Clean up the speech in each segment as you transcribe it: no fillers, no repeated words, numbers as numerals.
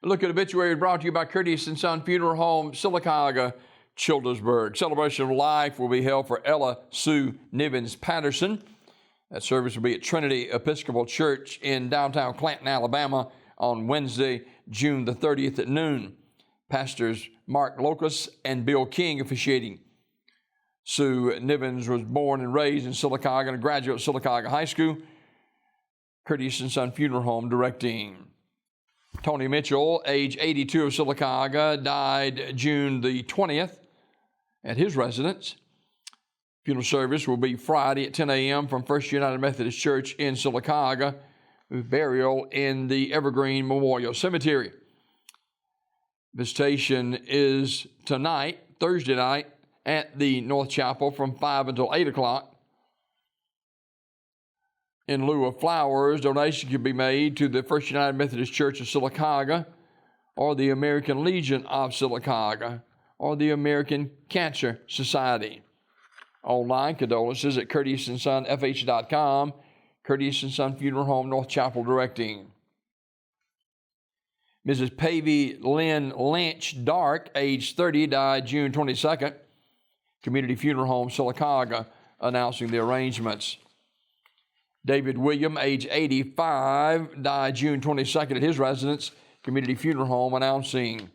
Look at obituary brought to you by Curtis & Son Funeral Home, Sylacauga, Childersburg. Celebration of life will be held for Ella Sue Nivens Patterson. That service will be at Trinity Episcopal Church in downtown Clanton, Alabama on Wednesday, June the 30th at noon. Pastors Mark Locus and Bill King officiating. Sue Nivens was born and raised in Sylacauga and a graduate of Sylacauga High School. Curtis & Son Funeral Home directing. Tony Mitchell, age 82 of Sylacauga, died June the 20th at his residence. Funeral service will be Friday at 10 a.m. from First United Methodist Church in Sylacauga, with burial in the Evergreen Memorial Cemetery. Visitation is tonight, Thursday night, at the North Chapel from 5 until 8 o'clock. In lieu of flowers, donations can be made to the First United Methodist Church of Sylacauga, or the American Legion of Sylacauga, or the American Cancer Society. Online condolences at CurtisandSonFH.com, Curtis & Son Funeral Home, North Chapel directing. Mrs. Pavy Lynn Lynch Dark, age 30, died June 22nd. Community Funeral Home, Sylacauga, announcing the arrangements. David William, age 85, died June 22nd at his residence. Community Funeral Home, announcing.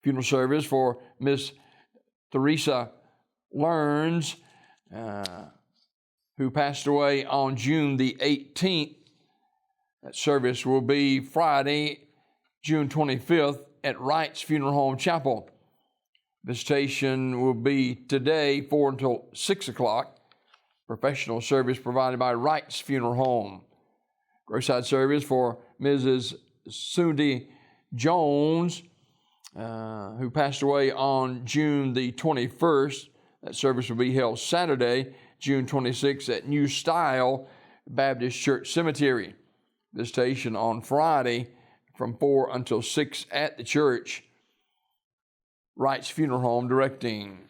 Funeral service for Miss Theresa Learns, who passed away on June the 18th. That service will be Friday, June 25th at Wright's Funeral Home Chapel. Visitation will be today, 4 until 6 o'clock. Professional service provided by Wright's Funeral Home. Graveside service for Mrs. Sundi Jones, who passed away on June the 21st. That service will be held Saturday, June 26th at New Style Baptist Church Cemetery. Visitation on Friday from 4 until 6 at the church. Wright's Funeral Home directing.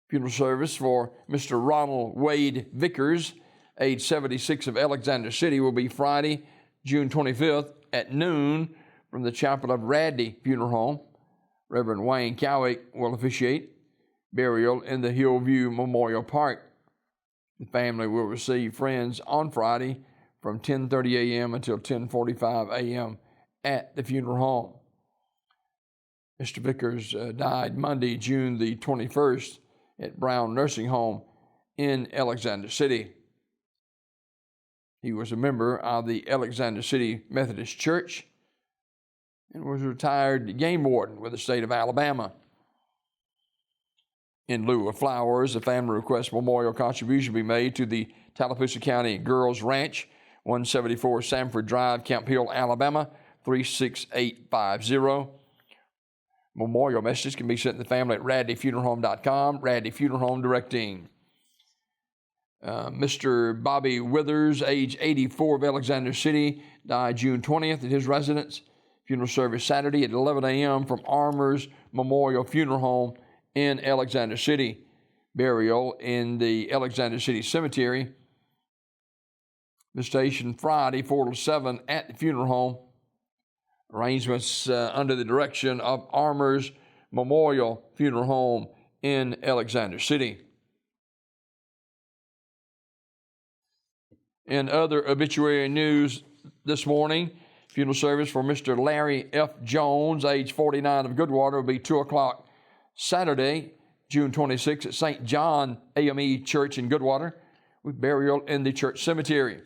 Funeral service for Mr. Ronald Wade Vickers, age 76 of Alexander City, will be Friday, June 25th at noon from the chapel of Radley Funeral Home. Reverend Wayne Cowick will officiate. Burial in the Hillview Memorial Park. The family will receive friends on Friday from 10:30 a.m. until 10:45 a.m. at the funeral home. Mr. Vickers died Monday, June the 21st at Brown Nursing Home in Alexander City. He was a member of the Alexander City Methodist Church and was a retired game warden with the state of Alabama. In lieu of flowers, the family requests memorial contribution be made to the Tallapoosa County Girls Ranch, 174 Sanford Drive, Camp Hill, Alabama, 36850. Memorial messages can be sent to the family at radleyfuneralhome.com. Radley Funeral Home directing. Mr. Bobby Withers, age 84 of Alexander City, died June 20th at his residence. Funeral service Saturday at 11 a.m. from Armours Memorial Funeral Home in Alexander City. Burial in the Alexander City Cemetery. Visitation Friday, 4 to 7 at the funeral home. Arrangements under the direction of Armours Memorial Funeral Home in Alexander City. In other obituary news this morning, funeral service for Mr. Larry F. Jones, age 49 of Goodwater, will be 2 o'clock Saturday, June 26th at St. John AME Church in Goodwater, with burial in the church cemetery.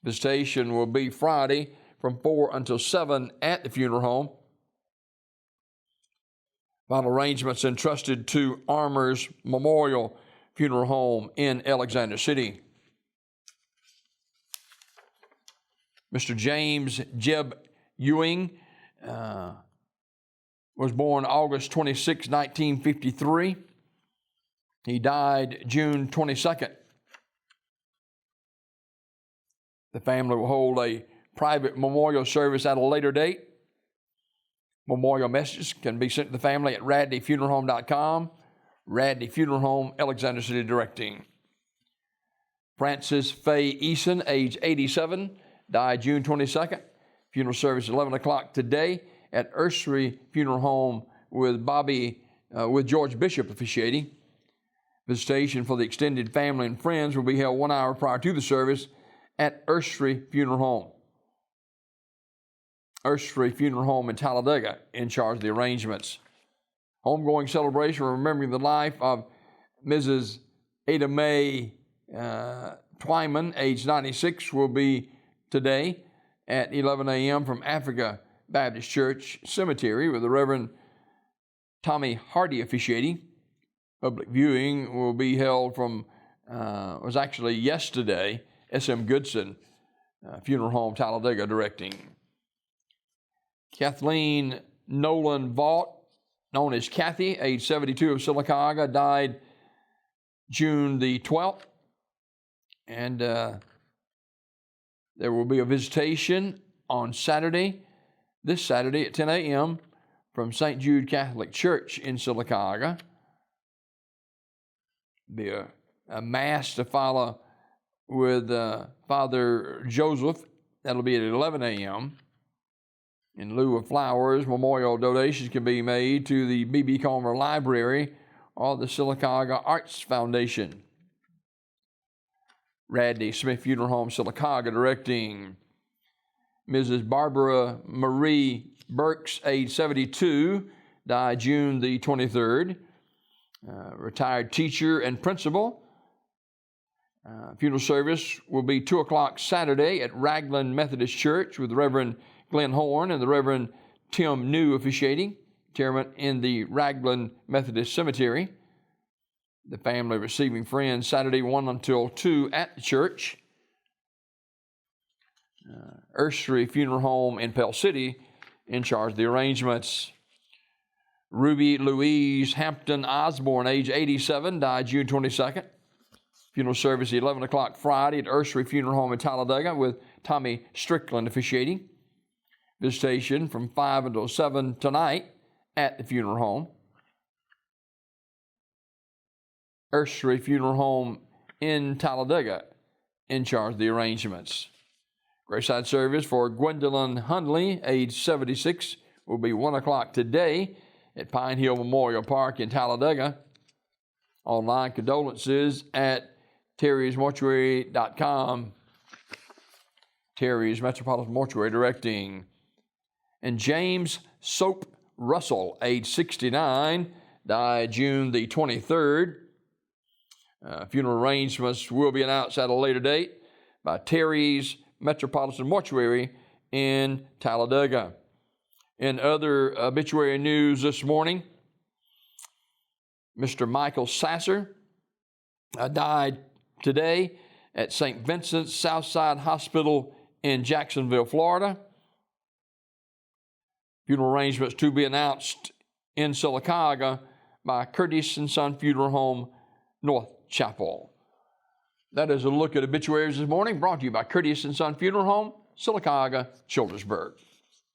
Visitation will be Friday from 4 until 7 at the funeral home. Final arrangements entrusted to Armours Memorial Funeral Home in Alexander City. Mr. James Jeb Ewing was born August 26, 1953. He died June 22nd. The family will hold a private memorial service at a later date. Memorial messages can be sent to the family at radleyfuneralhome.com. Radley Funeral Home, Alexander City directing. Francis Faye Eason, age 87, died June 22nd. Funeral service at 11 o'clock today at Ursery Funeral Home with George Bishop officiating. Visitation for the extended family and friends will be held 1 hour prior to the service at Ursery Funeral Home. Ursery Funeral Home in Talladega in charge of the arrangements. Homegoing celebration remembering the life of Mrs. Ada Mae Twyman, age 96, will be today at 11 a.m. from Africa Baptist Church Cemetery with the Reverend Tommy Hardy officiating. Public viewing will be held from, was actually yesterday, S.M. Goodson Funeral Home, Talladega, directing. Kathleen Nolan Vaught, known as Kathy, age 72 of Sylacauga, died June the 12th. And there will be a visitation on Saturday, this Saturday at 10 a.m. from St. Jude Catholic Church in Sylacauga. Be a mass to follow with Father Joseph. That'll be at 11 a.m. In lieu of flowers, memorial donations can be made to the B.B. Comer Library or the Sylacauga Arts Foundation. Radney Smith Funeral Home, Sylacauga, directing. Mrs. Barbara Marie Burks, age 72, died June the 23rd. Retired teacher and principal. Funeral service will be 2 o'clock Saturday at Raglan Methodist Church with the Reverend Glenn Horn and the Reverend Tim New officiating, chairman in the Raglan Methodist Cemetery. The family receiving friends Saturday 1 until 2 at the church. Ursery Funeral Home in Pell City in charge of the arrangements. Ruby Louise Hampton Osborne, age 87, died June 22nd. Funeral service at 11 o'clock Friday at Ursery Funeral Home in Talladega with Tommy Strickland officiating. Visitation from 5 until 7 tonight at the funeral home. Ursery Funeral Home in Talladega in charge of the arrangements. Graveside service for Gwendolyn Hundley, age 76, will be 1 o'clock today at Pine Hill Memorial Park in Talladega. Online condolences at terrysmortuary.com. Terry's Metropolitan Mortuary directing. And James Soap Russell, age 69, died June the 23rd. Funeral arrangements will be announced at a later date by Terry's Metropolitan Mortuary in Talladega. In other obituary news this morning, Mr. Michael Sasser died today at St. Vincent's Southside Hospital in Jacksonville, Florida. Funeral arrangements to be announced in Sylacauga by Curtis & Son Funeral Home, North Chapel. That is a look at obituaries this morning, brought to you by Curtis & Son Funeral Home, Sylacauga, Childersburg.